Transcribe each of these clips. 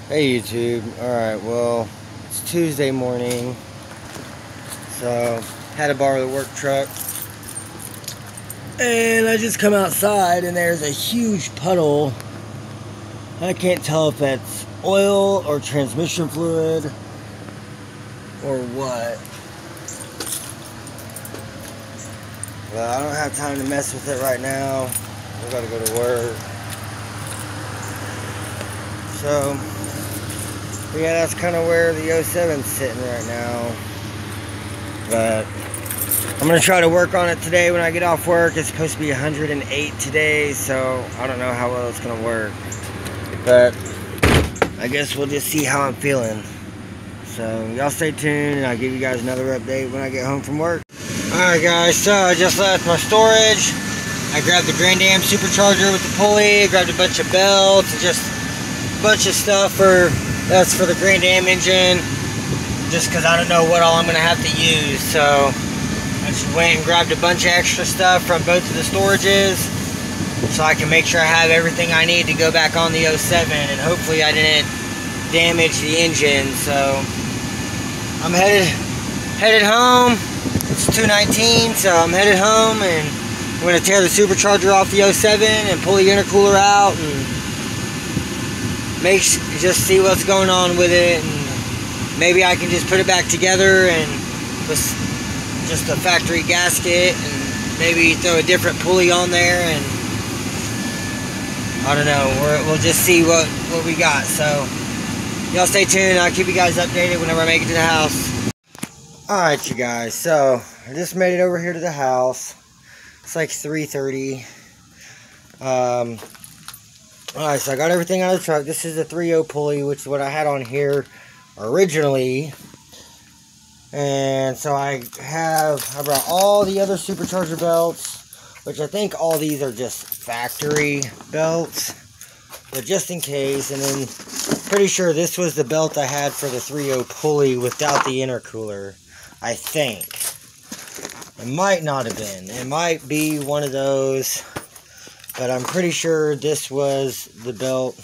Hey YouTube. Alright, well, it's Tuesday morning, so had to borrow the work truck. And I just come outside and there's a huge puddle. I can't tell if that's oil or transmission fluid or what. Well, I don't have time to mess with it right now. I gotta go to work. So, yeah, that's kind of where the 07's sitting right now. But I'm going to try to work on it today when I get off work. It's supposed to be 108 today, so I don't know how well it's going to work. But I guess we'll just see how I'm feeling. So y'all stay tuned and I'll give you guys another update when I get home from work. Alright guys, so I just left my storage. I grabbed the Grand Am supercharger with the pulley. I grabbed a bunch of belts and just a bunch of stuff that's for the Grand Am engine. Just because I don't know what all I'm going to have to use. So I just went and grabbed a bunch of extra stuff from both of the storages so I can make sure I have everything I need to go back on the 07, and hopefully I didn't damage the engine. So I'm headed home. It's 2:19, so I'm headed home and I'm going to tear the supercharger off the 07 and pull the intercooler out and just see what's going on with it. And maybe I can just put it back together and with just a factory gasket and maybe throw a different pulley on there, and I don't know, we'll just see what we got. So y'all stay tuned. I'll keep you guys updated whenever I make it to the house. Alright you guys, so I just made it over here to the house. It's like 3:30. Alright, so I got everything out of the truck. This is a 3.0 pulley, which is what I had on here originally. And so I brought all the other supercharger belts, which I think all these are just factory belts, but just in case. And then pretty sure this was the belt I had for the 3.0 pulley without the intercooler, I think. It might not have been. It might be one of those, but I'm pretty sure this was the belt.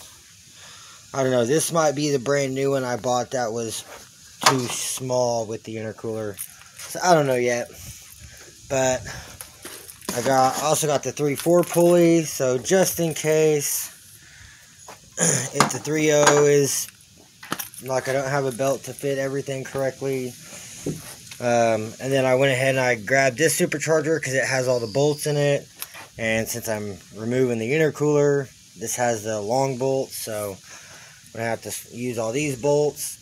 I don't know, this might be the brand new one I bought that was too small with the intercooler. So I don't know yet. But I also got the 3.4 pulley, so just in case if the 3.0 is like I don't have a belt to fit everything correctly. And then I went ahead and I grabbed this supercharger because it has all the bolts in it. And since I'm removing the intercooler, this has the long bolts, so I'm going to have to use all these bolts.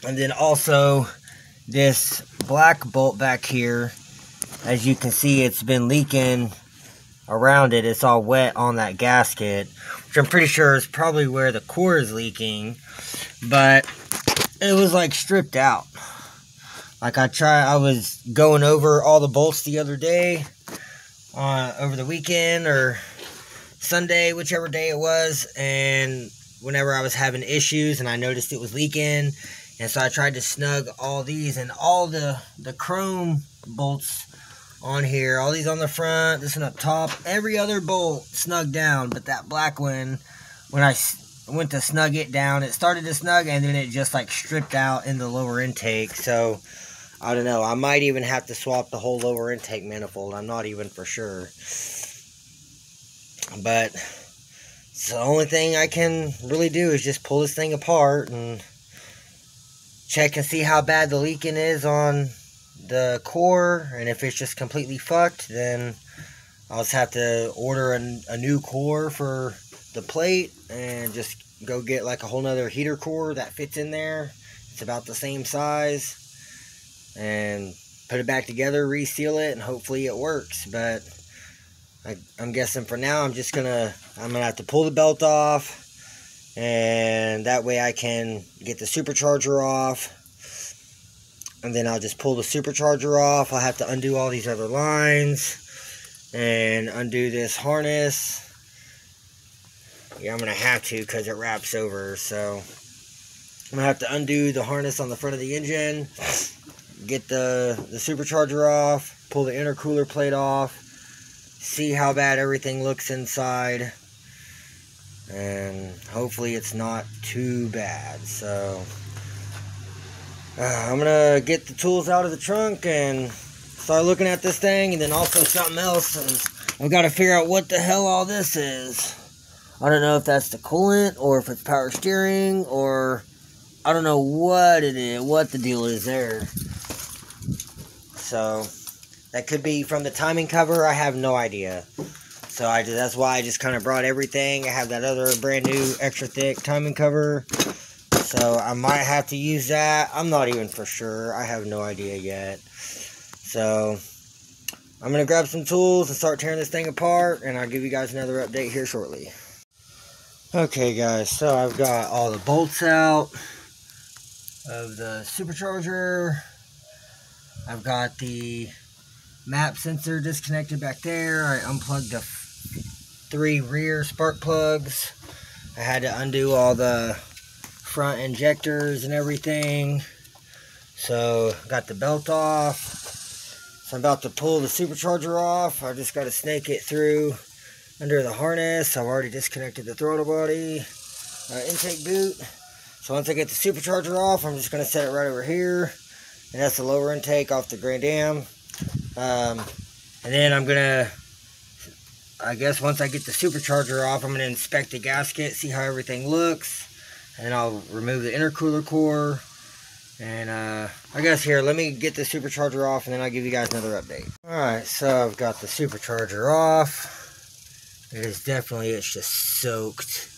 And then also this black bolt back here, as you can see, it's been leaking around it. It's all wet on that gasket, which I'm pretty sure is probably where the core is leaking. But it was like stripped out. Like I was going over all the bolts the other day, over the weekend or Sunday, whichever day it was, and whenever I was having issues and I noticed it was leaking, and so I tried to snug all these, and all the chrome bolts on here, all these on the front, this one up top, every other bolt snugged down, but that black one, when I went to snug it down, it started to snug, and then it just like stripped out in the lower intake. So I don't know, I might even have to swap the whole lower intake manifold. I'm not even for sure. But it's the only thing I can really do is just pull this thing apart and check and see how bad the leaking is on the core. And if it's just completely fucked, then I'll just have to order a new core for the plate and just go get like a whole nother heater core that fits in there. It's about the same size. And put it back together, reseal it, and hopefully it works. But I'm guessing for now I'm gonna have to pull the belt off, and that way I can get the supercharger off, and then I'll just pull the supercharger off. I'll have to undo all these other lines and undo this harness. Yeah, I'm gonna have to because it wraps over. So I'm gonna have to undo the harness on the front of the engine, get the supercharger off, pull the intercooler plate off, see how bad everything looks inside, and hopefully it's not too bad. So I'm gonna get the tools out of the trunk and start looking at this thing, and then also something else is I've got to figure out what the hell all this is. I don't know if that's the coolant or if it's power steering, or I don't know what it is, what the deal is there. So that could be from the timing cover. I have no idea. So that's why I just kind of brought everything. I have that other brand new extra thick timing cover. So I might have to use that. I'm not even for sure. I have no idea yet. So I'm going to grab some tools and start tearing this thing apart, and I'll give you guys another update here shortly. Okay guys, so I've got all the bolts out of the supercharger. I've got the map sensor disconnected back there. I unplugged the 3 rear spark plugs. I had to undo all the front injectors and everything. So got the belt off. So I'm about to pull the supercharger off. I just got to snake it through under the harness. I've already disconnected the throttle body, intake boot. So once I get the supercharger off, I'm just going to set it right over here. And that's the lower intake off the Grand Am. And then I'm going to, I guess once I get the supercharger off, I'm going to inspect the gasket, see how everything looks. And then I'll remove the intercooler core. And I guess here, let me get the supercharger off, and then I'll give you guys another update. Alright, so I've got the supercharger off. It's just soaked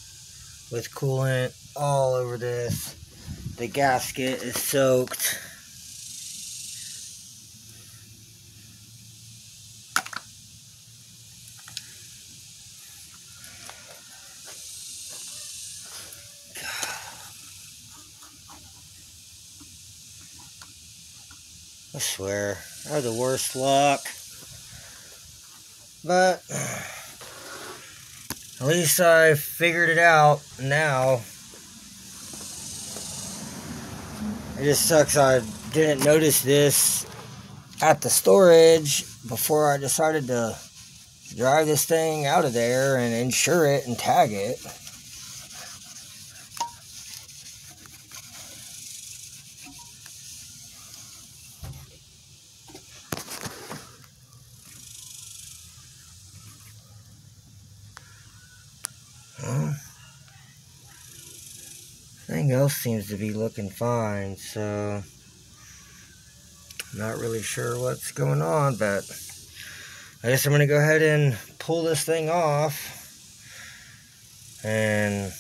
with coolant all over this. The gasket is soaked. I swear, I have the worst luck. But at least I figured it out now. It just sucks I didn't notice this at the storage before I decided to drive this thing out of there and insure it and tag it. Well, everything else seems to be looking fine, so I'm not really sure what's going on, but I guess I'm going to go ahead and pull this thing off, and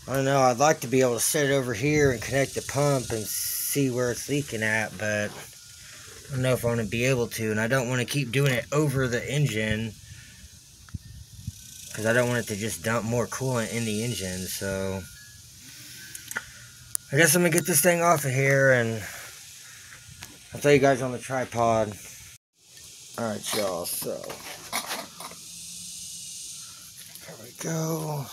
I don't know, I'd like to be able to set it over here and connect the pump and see where it's leaking at, but I don't know if I'm going to be able to, and I don't want to keep doing it over the engine, because I don't want it to just dump more coolant in the engine. So I guess I'm going to get this thing off of here, and I'll tell you guys on the tripod. Alright y'all, so there we go.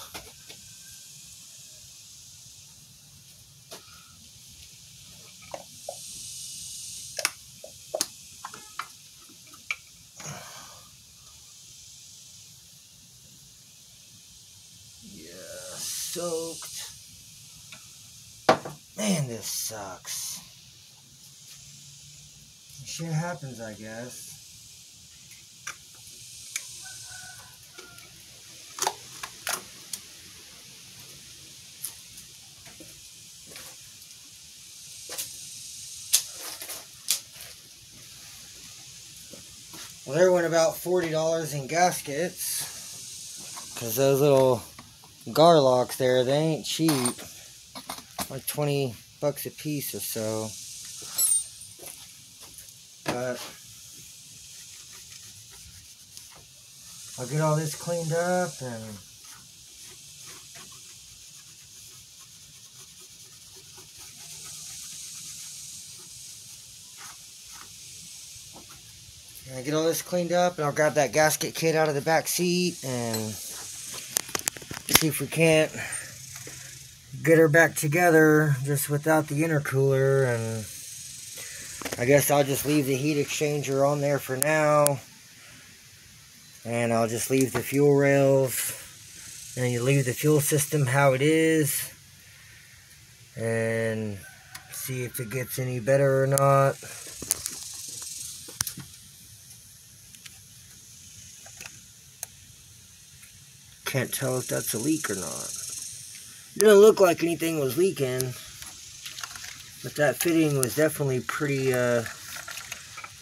Soaked. Man, this sucks. Shit happens, I guess. Well, there went about $40 in gaskets, because those little gar locks there, they ain't cheap, like 20 bucks a piece or so. But I'll get all this cleaned up, and I'll get all this cleaned up, and I'll grab that gasket kit out of the back seat and see if we can't get her back together just without the intercooler. And I guess I'll just leave the heat exchanger on there for now. And I'll just leave the fuel rails, and you leave the fuel system how it is, and see if it gets any better or not. Can't tell if that's a leak or not. Didn't look like anything was leaking, but that fitting was definitely pretty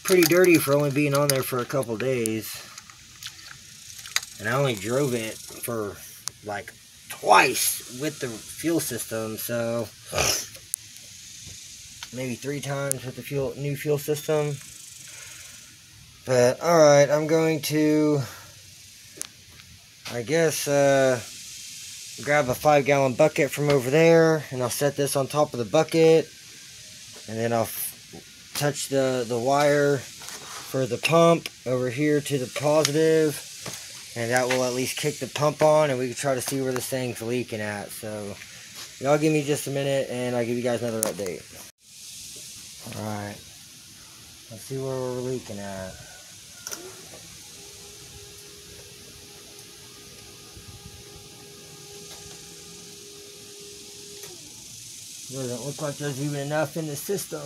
dirty for only being on there for a couple days. And I only drove it for like twice with the fuel system, so maybe 3 times with the new fuel system. But alright, I'm going to, I guess, grab a 5-gallon bucket from over there, and I'll set this on top of the bucket, and then I'll touch the wire for the pump over here to the positive, and that will at least kick the pump on, and we can try to see where this thing's leaking at. So y'all give me just a minute and I'll give you guys another update. Alright, let's see where we're leaking at. Doesn't look like there's even enough in the system.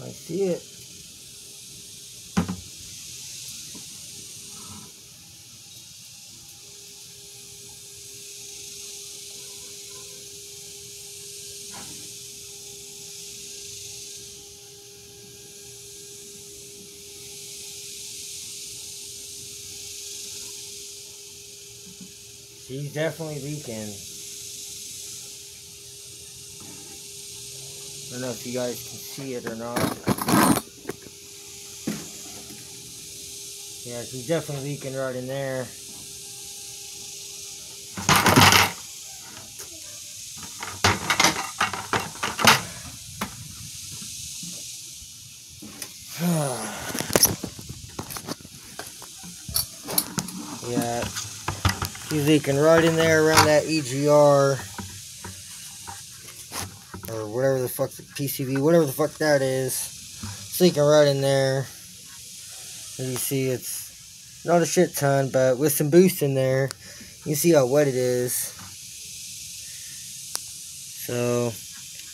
I see it. She's definitely leaking. I don't know if you guys can see it or not. Yeah, she's definitely leaking right in there. Yeah, she's leaking right in there around that EGR. Or whatever the fuck, the PCV, whatever the fuck that is. It's leaking right in there. As you see, it's not a shit ton, but with some boost in there, you can see how wet it is. So,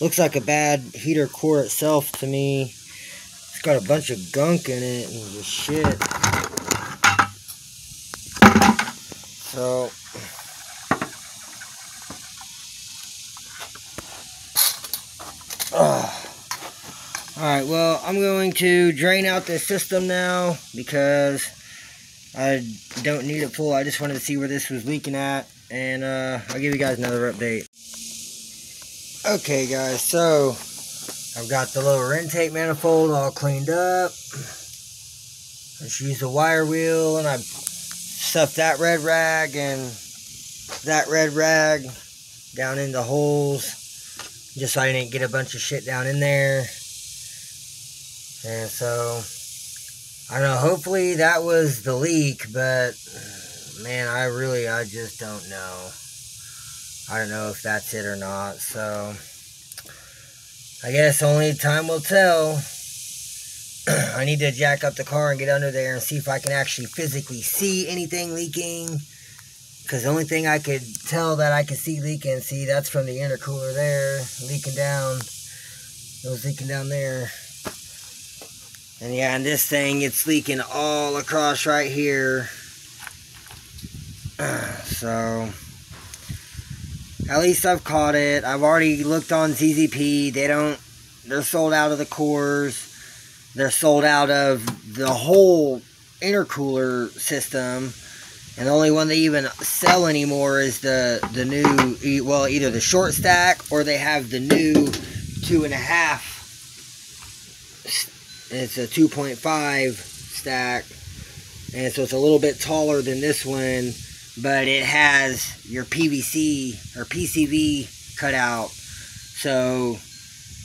looks like a bad heater core itself to me. It's got a bunch of gunk in it and just shit. So, alright, well, I'm going to drain out this system now because I don't need it full. I just wanted to see where this was leaking at, and I'll give you guys another update. Okay, guys, so I've got the lower intake manifold all cleaned up. Let's use the wire wheel, and I stuffed that red rag and that red rag down in the holes, just so I didn't get a bunch of shit down in there. And so, I don't know, hopefully that was the leak, but man, I just don't know. I don't know if that's it or not, so I guess only time will tell. I need to jack up the car and get under there and see if I can actually physically see anything leaking. Because the only thing I could tell that I could see leaking, see, that's from the intercooler there, leaking down. It was leaking down there. And yeah, and this thing, it's leaking all across right here. So, at least I've caught it. I've already looked on ZZP. They're sold out of the cores. They're sold out of the whole intercooler system. And the only one they even sell anymore is the new, well, either the short stack or they have the new 2.5. It's a 2.5 stack. And so it's a little bit taller than this one. but it has your PVC or PCV cut out. So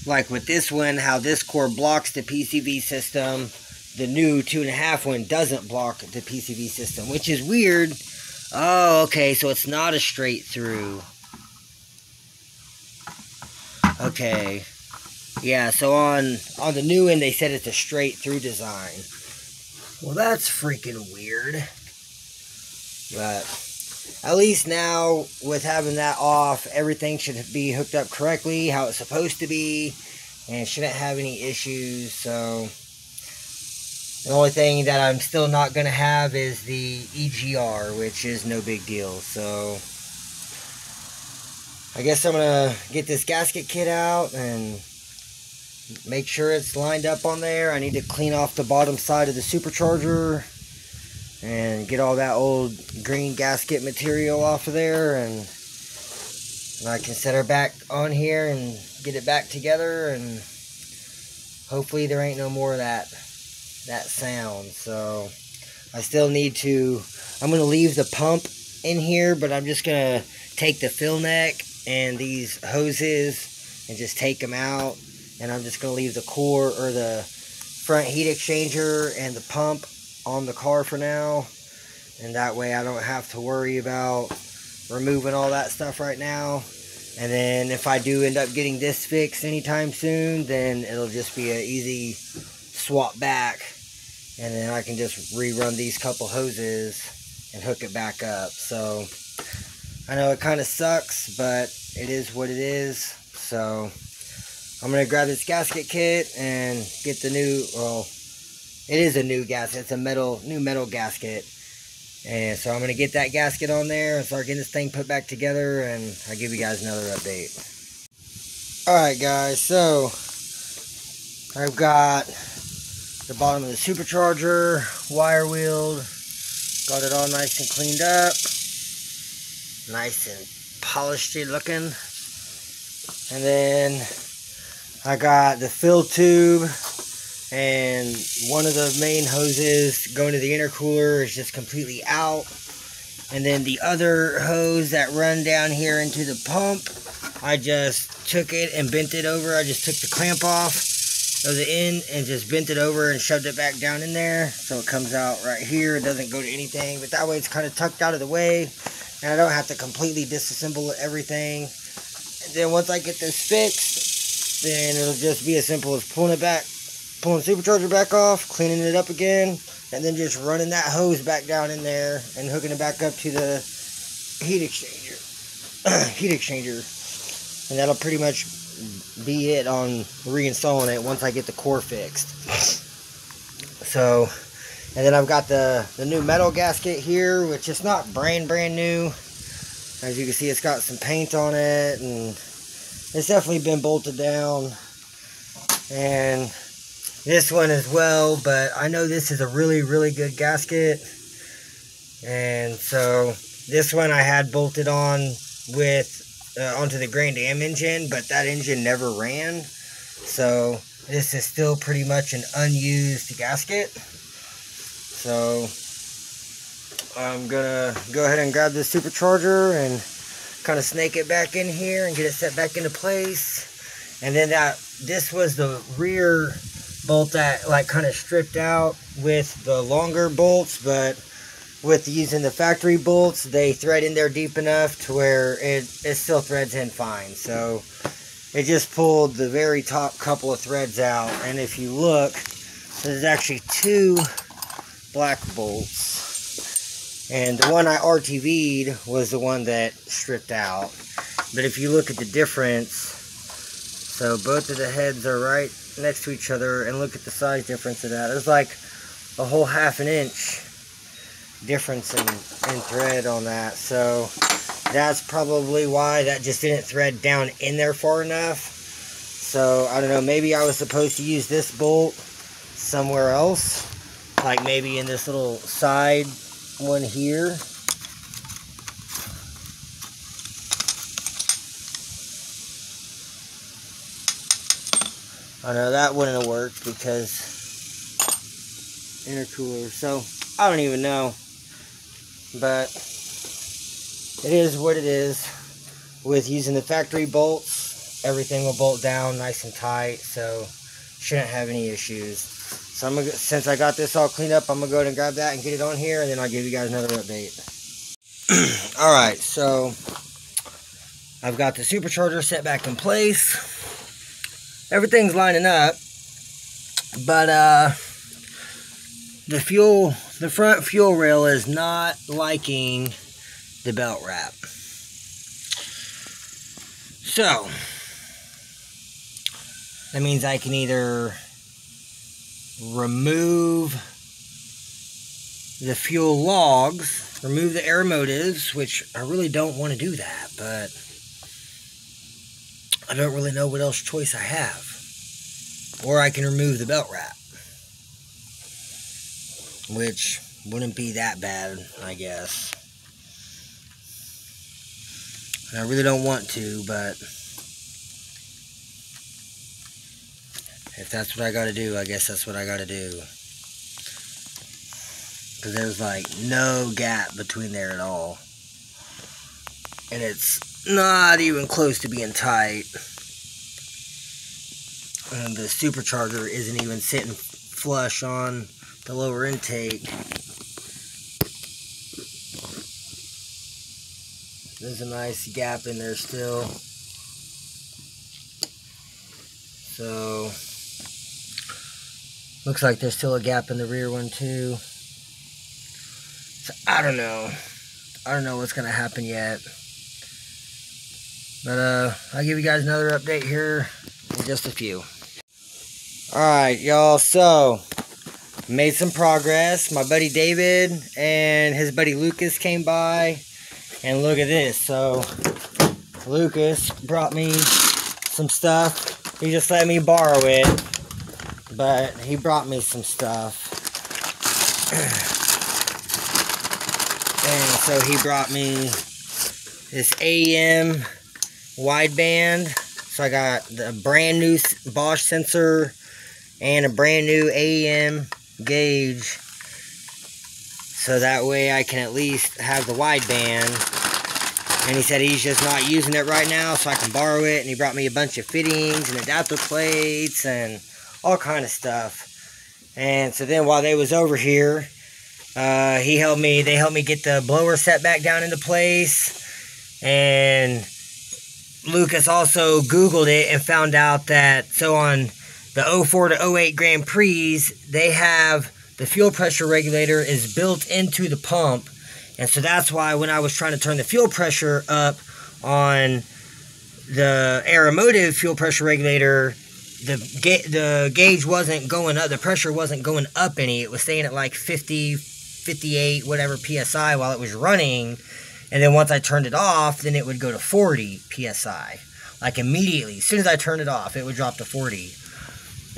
like with this one, how this core blocks the PCV system, the new 2.5 one doesn't block the PCV system, which is weird. Oh, okay, so it's not a straight through. Okay. Yeah, so on the new one, they said it's a straight through design. Well, that's freaking weird. But at least now, with having that off, everything should be hooked up correctly, how it's supposed to be, and shouldn't have any issues. So the only thing that I'm still not going to have is the EGR, which is no big deal. So I guess I'm going to get this gasket kit out and make sure it's lined up on there. I need to clean off the bottom side of the supercharger and get all that old green gasket material off of there, and I can set her back on here and get it back together, and hopefully there ain't no more of that sound. So I still need to, I'm going to leave the pump in here, but I'm just going to take the fill neck and these hoses and just take them out, and I'm just going to leave the core or the front heat exchanger and the pump on the car for now, and that way I don't have to worry about removing all that stuff right now. And then if I do end up getting this fixed anytime soon, then it'll just be an easy swap back, and then I can just rerun these couple hoses and hook it back up. So I know it kind of sucks, but it is what it is. So I'm going to grab this gasket kit and get the new, well, it is a new gasket. It's a new metal gasket. And so I'm going to get that gasket on there and start getting this thing put back together, and I'll give you guys another update. Alright guys, so I've got the bottom of the supercharger wire wheeled. Got it all nice and cleaned up. Nice and polished looking. And then I got the fill tube, and one of the main hoses going to the intercooler is just completely out. And then the other hose that run down here into the pump, I just took it and bent it over. I just took the clamp off of the end and just bent it over and shoved it back down in there. So it comes out right here. It doesn't go to anything, but that way it's kind of tucked out of the way, and I don't have to completely disassemble everything. And then once I get this fixed, then it'll just be as simple as pulling the supercharger back off, cleaning it up again, and then just running that hose back down in there and hooking it back up to the heat exchanger. And that'll pretty much be it on reinstalling it once I get the core fixed. So, and then I've got the new metal gasket here, which is not brand new. As you can see, it's got some paint on it, and it's definitely been bolted down. And this one as well, but I know this is a really good gasket, and so this one I had bolted on with onto the Grand Am engine, but that engine never ran, so this is still pretty much an unused gasket. So I'm gonna go ahead and grab this supercharger and kind of snake it back in here and get it set back into place. And then this was the rear bolt that like kind of stripped out with the longer bolts, but with using the factory bolts, they thread in there deep enough to where it still threads in fine. So it just pulled the very top couple of threads out, and if you look, there's actually 2 black bolts, and the one I RTV'd was the one that stripped out. But if you look at the difference, so both of the heads are right next to each other, and look at the size difference of that. There's like a whole ½ inch difference in thread on that. So that's probably why that just didn't thread down in there far enough. So I don't know, maybe I was supposed to use this bolt somewhere else, like maybe in this little side one here. I know that wouldn't have worked because intercooler. So I don't even know, but it is what it is. With using the factory bolts, everything will bolt down nice and tight, so shouldn't have any issues. So I'm gonna, since I got this all cleaned up, I'm gonna go ahead and grab that and get it on here, and then I'll give you guys another update. Alright, so I've got the supercharger set back in place. Everything's lining up, but the front fuel rail is not liking the belt wrap. So that means I can either remove the fuel logs, remove the Aeromotives, which I really don't want to do that, but I don't really know what else choice I have. Or I can remove the belt wrap, which wouldn't be that bad, I guess. And I really don't want to, but if that's what I gotta do, I guess that's what I gotta do. Because there's like no gap between there at all. And it's not even close to being tight. And the supercharger isn't even sitting flush on the lower intake. There's a nice gap in there still. So, looks like there's still a gap in the rear one too. So, I don't know. I don't know what's going to happen yet. But, I'll give you guys another update here in just a few. Alright, y'all. So, made some progress. My buddy David and his buddy Lucas came by. And look at this. So, Lucas brought me some stuff. He just let me borrow it. But he brought me some stuff. And so he brought me this AM wideband. So I got the brand new Bosch sensor and a brand new AM gauge. So that way I can at least have the wideband. And he said he's just not using it right now, so I can borrow it. And he brought me a bunch of fittings and adapter plates and all kind of stuff. And so then while they was over here, they helped me get the blower set back down into place. And Lucas also Googled it and found out that, so on the 04 to 08 Grand Prix, they have the fuel pressure regulator is built into the pump. And so that's why when I was trying to turn the fuel pressure up on the Aeromotive fuel pressure regulator, the gauge wasn't going up, the pressure wasn't going up any. It was staying at like 50, 58, whatever PSI while it was running. And then once I turned it off, then it would go to 40 PSI. Like immediately, as soon as I turned it off, it would drop to 40.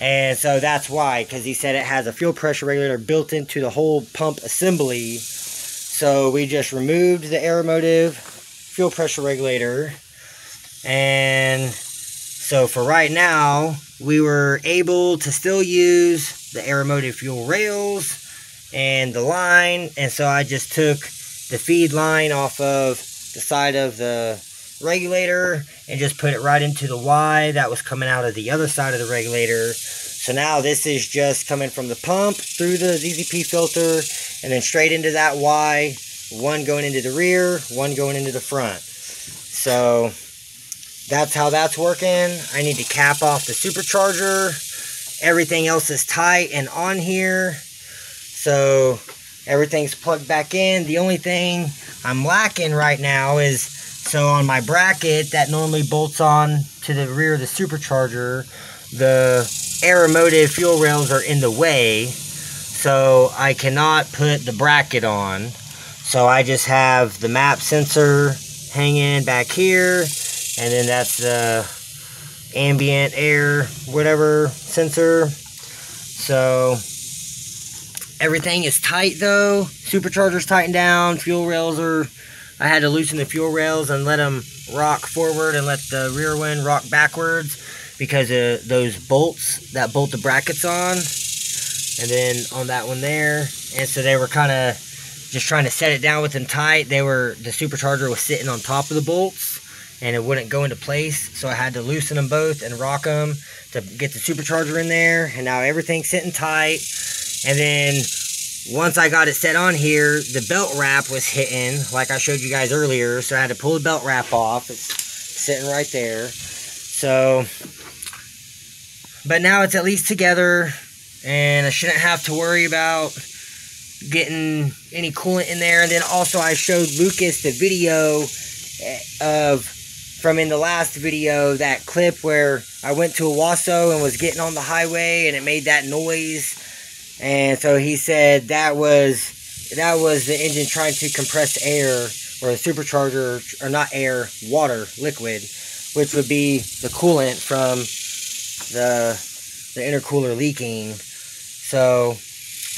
And so that's why, because he said it has a fuel pressure regulator built into the whole pump assembly. So we just removed the Aeromotive fuel pressure regulator. And so for right now, we were able to still use the Aeromotive fuel rails and the line. And so I just took the feed line off of the side of the regulator and just put it right into the Y that was coming out of the other side of the regulator. So now this is just coming from the pump through the ZZP filter and then straight into that Y, one going into the rear, one going into the front. So that's how that's working. I need to cap off the supercharger. Everything else is tight and on here. So everything's plugged back in. The only thing I'm lacking right now is, so on my bracket that normally bolts on to the rear of the supercharger, the Aeromotive fuel rails are in the way, so I cannot put the bracket on. So I just have the map sensor hanging back here, and then that's the ambient air whatever sensor. So everything is tight though. Supercharger's tightened down. Fuel rails are, I had to loosen the fuel rails and let them rock forward and let the rear one rock backwards because of those bolts that bolt the brackets on. And then on that one there. And so they were kind of just trying to set it down with them tight. The supercharger was sitting on top of the bolts and it wouldn't go into place, so I had to loosen them both and rock them to get the supercharger in there. And now everything's sitting tight. And then once I got it set on here, the belt wrap was hitting like I showed you guys earlier, so I had to pull the belt wrap off. It's sitting right there. So, but now it's at least together, and I shouldn't have to worry about getting any coolant in there. And then also I showed Lucas the video from in the last video, that clip where I went to Owasso and was getting on the highway and it made that noise. And so he said that was the engine trying to compress air, or the supercharger, or not air, water, liquid, which would be the coolant from the intercooler leaking. So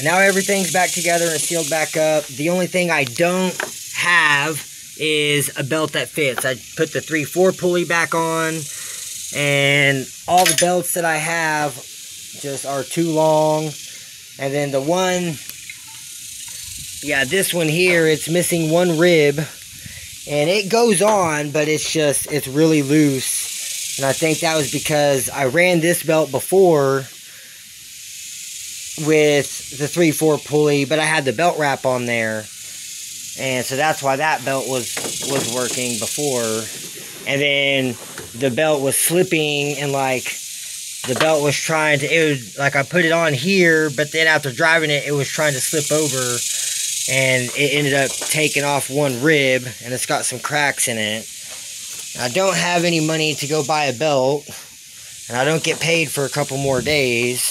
now everything's back together and sealed back up. The only thing I don't have is a belt that fits. I put the 3/4 pulley back on, and all the belts that I have just are too long. And then the one, yeah, this one here, it's missing one rib, and it goes on, but it's really loose. And I think that was because I ran this belt before with the 3/4 pulley, but I had the belt wrap on there. And so that's why that belt was working before. And then the belt was slipping, and like the belt was trying to, it was like I put it on here, but then after driving it, it was trying to slip over, and it ended up taking off one rib, and it's got some cracks in it. I don't have any money to go buy a belt, and I don't get paid for a couple more days.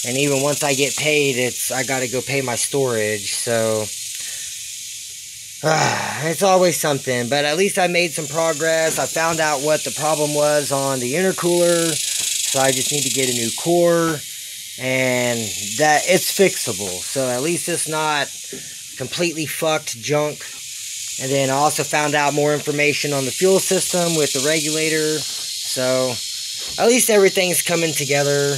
And even once I get paid, I got to go pay my storage, so it's always something. But at least I made some progress. I found out what the problem was on the intercooler, so I just need to get a new core, and that it's fixable. So at least it's not completely fucked junk. And then I also found out more information on the fuel system with the regulator. So at least everything's coming together,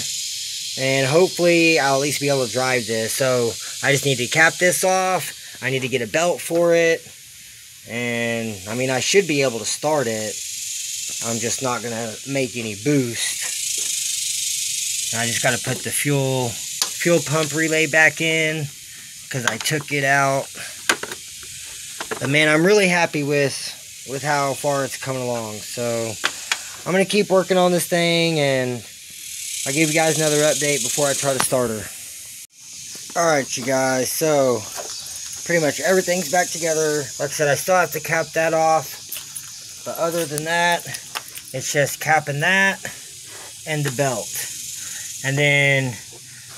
and hopefully I'll at least be able to drive this. So I just need to cap this off. I need to get a belt for it, and I mean, I should be able to start it. I'm just not going to make any boost. I just got to put the fuel pump relay back in because I took it out. But man, I'm really happy with how far it's coming along. So I'm going to keep working on this thing, and I'll give you guys another update before I try to start her. Alright, you guys, so pretty much everything's back together. Like I said, I still have to cap that off, but other than that, it's just capping that and the belt. And then,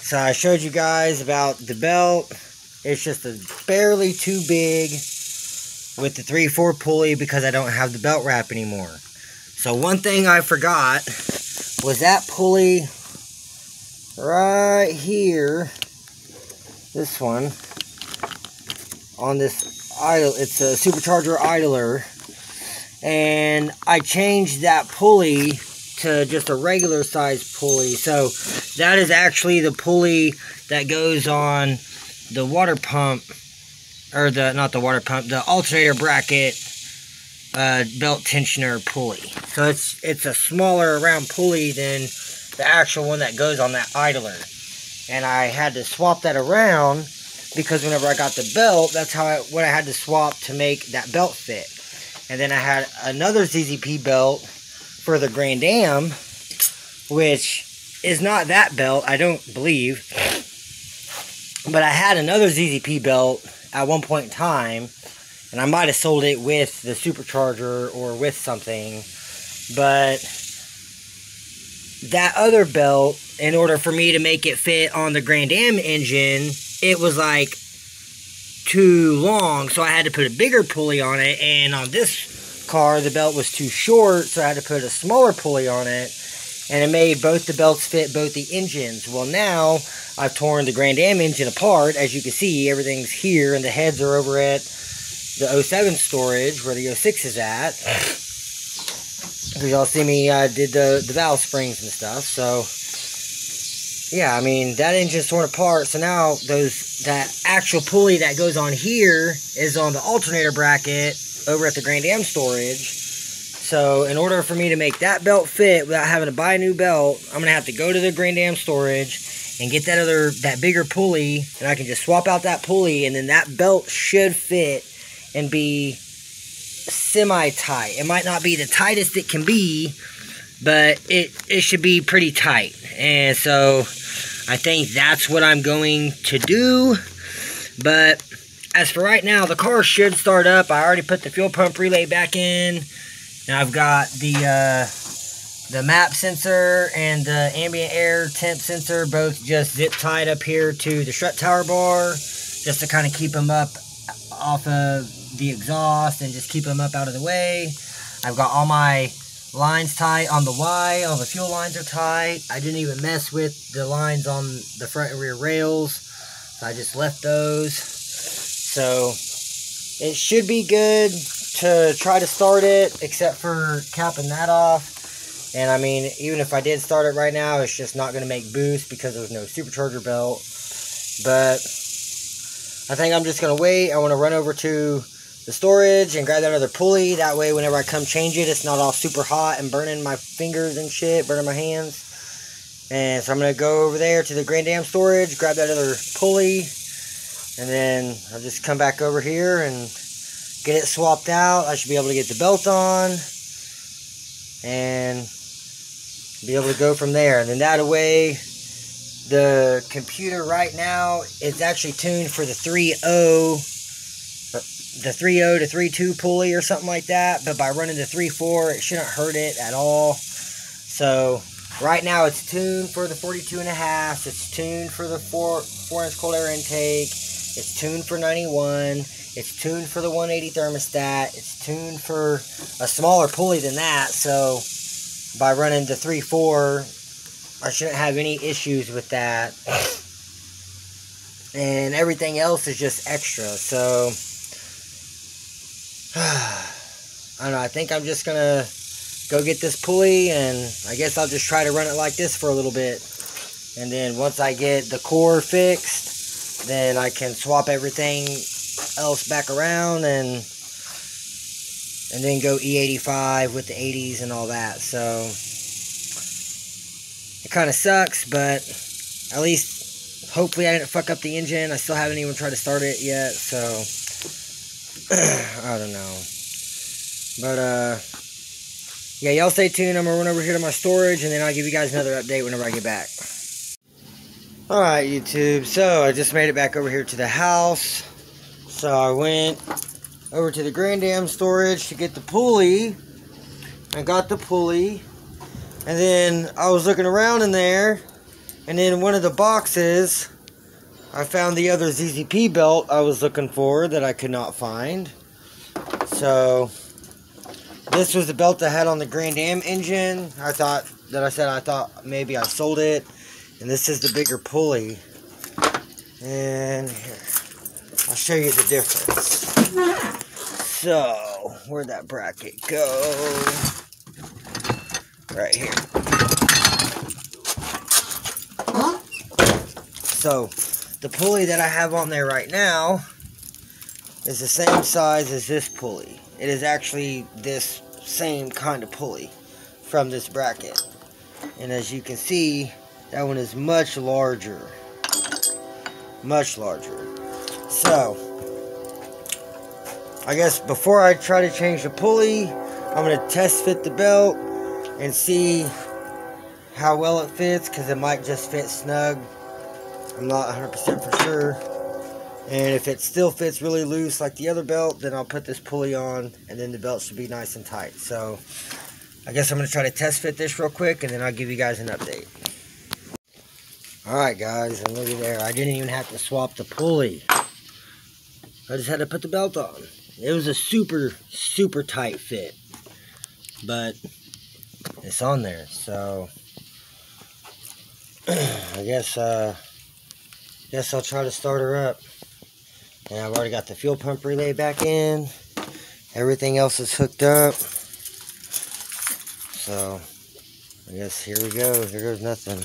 so I showed you guys about the belt. It's just barely too big with the 3/4 pulley because I don't have the belt wrap anymore. So one thing I forgot was that pulley right here, this one, on this idle, it's a supercharger idler, and I changed that pulley to just a regular size pulley. So that is actually the pulley that goes on the water pump, or not the water pump, the alternator bracket belt tensioner pulley. So it's a smaller round pulley than the actual one that goes on that idler, and I had to swap that around because whenever I got the belt, that's what I had to swap to make that belt fit. And then I had another ZZP belt for the Grand Am, which is not that belt, I don't believe. But I had another ZZP belt at one point in time, and I might have sold it with the supercharger or with something. But that other belt, in order for me to make it fit on the Grand Am engine, it was like too long, so I had to put a bigger pulley on it. And on this car, the belt was too short, so I had to put a smaller pulley on it, and it made both the belts fit both the engines. Well, now I've torn the Grand Am engine apart. As you can see, everything's here, and the heads are over at the 07 storage where the 06 is at. Because y'all see me, I did the valve springs and stuff. So yeah, I mean, that engine's torn apart. So now that actual pulley that goes on here is on the alternator bracket over at the Grand Am storage. So in order for me to make that belt fit without having to buy a new belt, I'm going to have to go to the Grand Am storage and get that bigger pulley, and I can just swap out that pulley, and then that belt should fit and be semi-tight. It might not be the tightest it can be, but it should be pretty tight. And so I think that's what I'm going to do. But as for right now, the car should start up. I already put the fuel pump relay back in. Now I've got the map sensor and the ambient air temp sensor both just zip tied up here to the strut tower bar, just to kind of keep them up off of the exhaust and just keep them up out of the way. I've got all my lines tight on the Y. All the fuel lines are tight. I didn't even mess with the lines on the front and rear rails, so I just left those. So it should be good to try to start it, except for capping that off. And I mean, even if I did start it right now, it's just not going to make boost because there's no supercharger belt. But I think I'm just going to wait. I want to run over to the storage and grab that other pulley. That way, whenever I come change it, it's not all super hot and burning my fingers and shit, burning my hands. And so I'm going to go over there to the Grand Am storage, grab that other pulley, and then I'll just come back over here and get it swapped out. I should be able to get the belt on and be able to go from there. And then that way, the computer right now is actually tuned for the 3.0 to 3.2 pulley or something like that. But by running the 3.4, it shouldn't hurt it at all. So right now it's tuned for the 42.5. It's tuned for the 4-inch cold air intake. It's tuned for 91. It's tuned for the 180 thermostat. It's tuned for a smaller pulley than that. So by running the 3.4, I shouldn't have any issues with that. And everything else is just extra. So I don't know. I think I'm just going to go get this pulley, and I guess I'll just try to run it like this for a little bit. And then once I get the core fixed, then I can swap everything else back around and then go E85 with the 80s and all that. So it kind of sucks, but at least hopefully I didn't fuck up the engine. I still haven't even tried to start it yet, so I don't know. But yeah, y'all stay tuned. I'm gonna run over here to my storage, and then I'll give you guys another update whenever I get back. Alright, YouTube, so I just made it back over here to the house. So I went over to the Grand Am storage to get the pulley. I got the pulley, and then I was looking around in there, and in one of the boxes I found the other ZZP belt I was looking for that I could not find. So this was the belt I had on the Grand Am engine. I thought maybe I sold it. And this is the bigger pulley. And here, I'll show you the difference. So, where'd that bracket go? Right here. So, the pulley that I have on there right now is the same size as this pulley. It is actually this same kind of pulley from this bracket. And as you can see, that one is much larger. Much larger. So, I guess before I try to change the pulley, I'm going to test fit the belt and see how well it fits, because it might just fit snug. I'm not 100% for sure. And if it still fits really loose like the other belt, then I'll put this pulley on, and then the belt should be nice and tight. So, I guess I'm going to try to test fit this real quick, and then I'll give you guys an update. Alright guys, and look at there. I didn't even have to swap the pulley. I just had to put the belt on. It was a super, super tight fit. But it's on there. So I guess I'll try to start her up. And I've already got the fuel pump relay back in. Everything else is hooked up. So I guess here we go. Here goes nothing.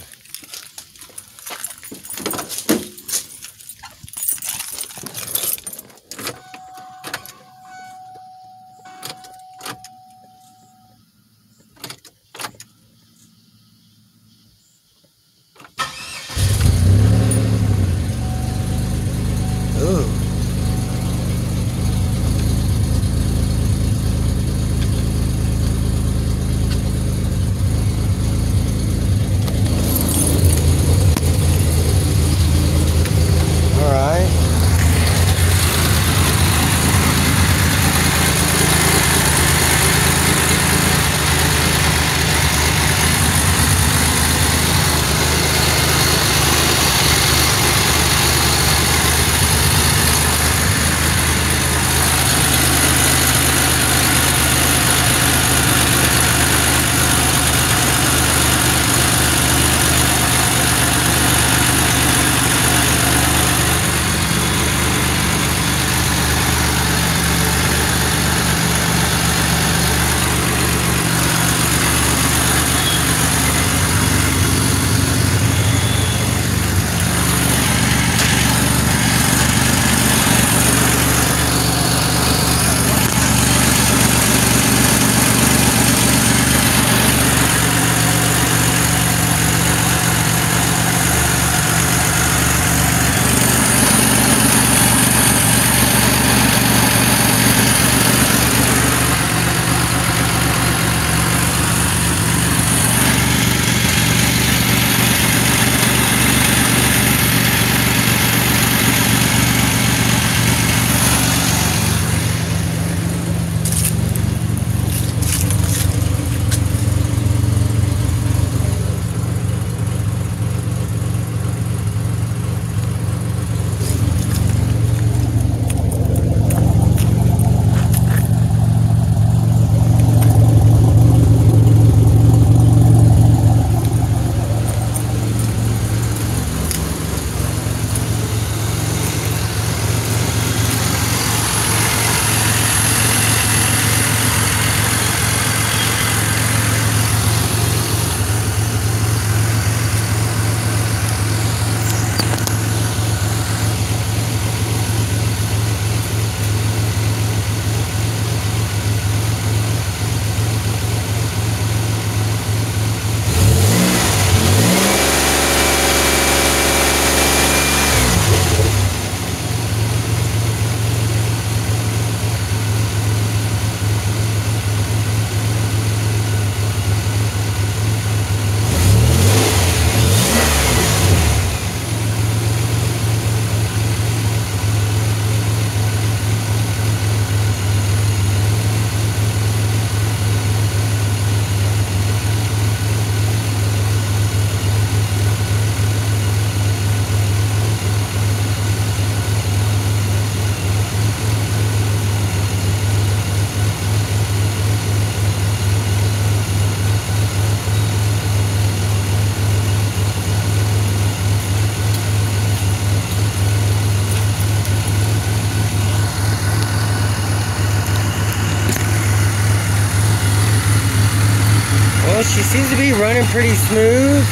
seems to be running pretty smooth.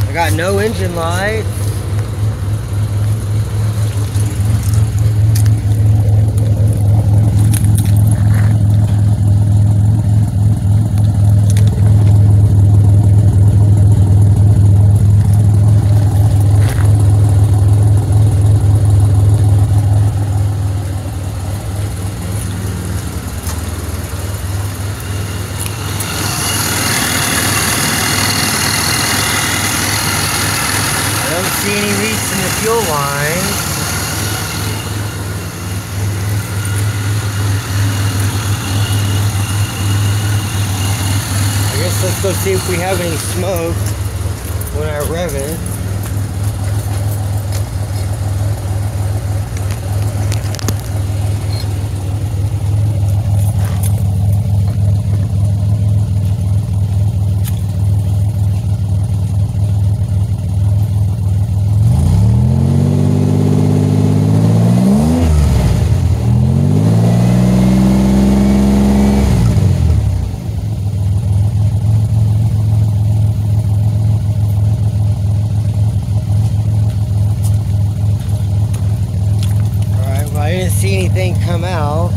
I got no engine light. See any leaks in the fuel line. I guess let's go see if we have any smoke when I rev it. See anything come out.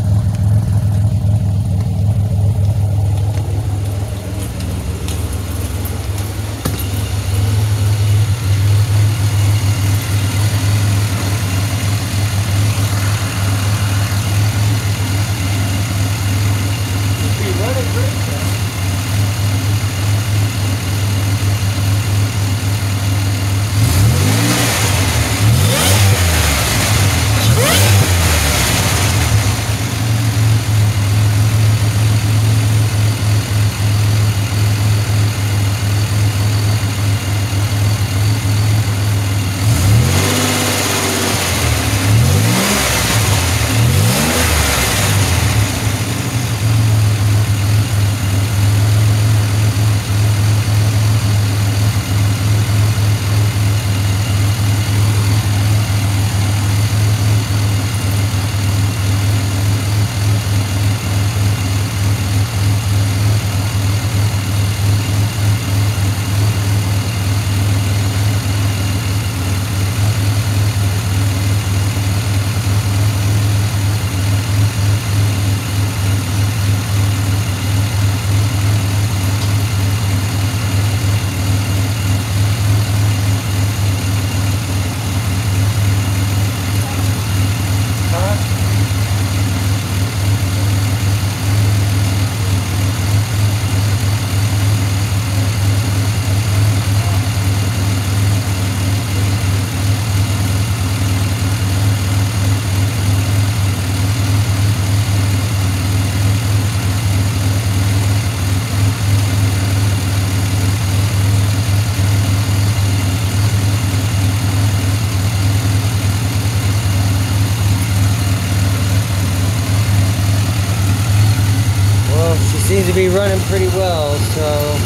Seems to be running pretty well, so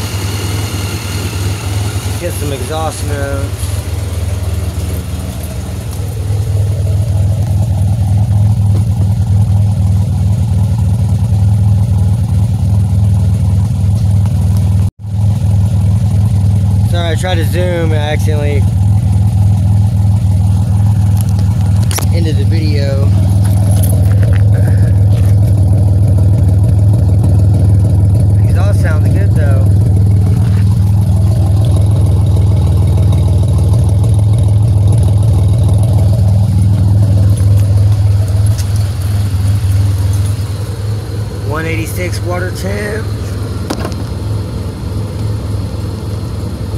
get some exhaust notes. Sorry, I tried to zoom and I accidentally ended the video. Sounds good though. .186 water temp,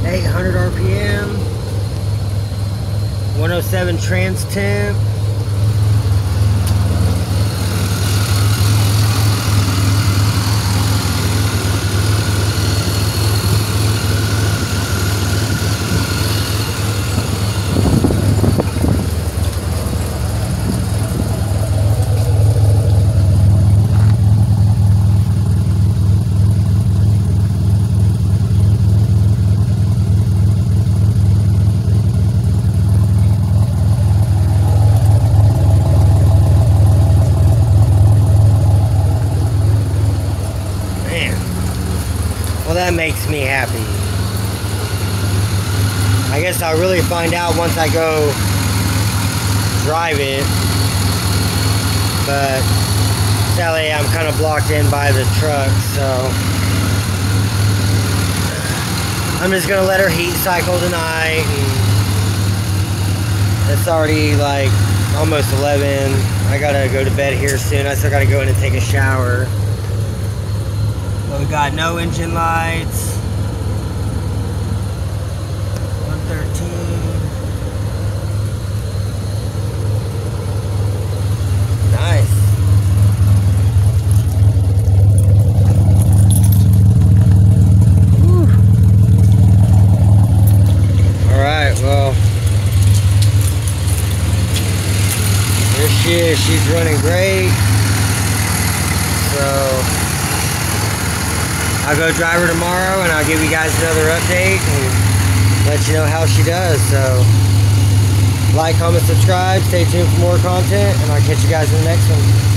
800 RPM, 107 trans temp. Well, that makes me happy. I guess I'll really find out once I go drive it. But sadly, I'm kind of blocked in by the truck, so I'm just gonna let her heat cycle tonight. And it's already like almost 11. I gotta go to bed here soon. I still gotta go in and take a shower. But we got no engine lights. 113. Nice. Whew. All right, well, there she is. She's running great. So I'll go drive her tomorrow and I'll give you guys another update and let you know how she does. So like, comment, subscribe, stay tuned for more content, and I'll catch you guys in the next one.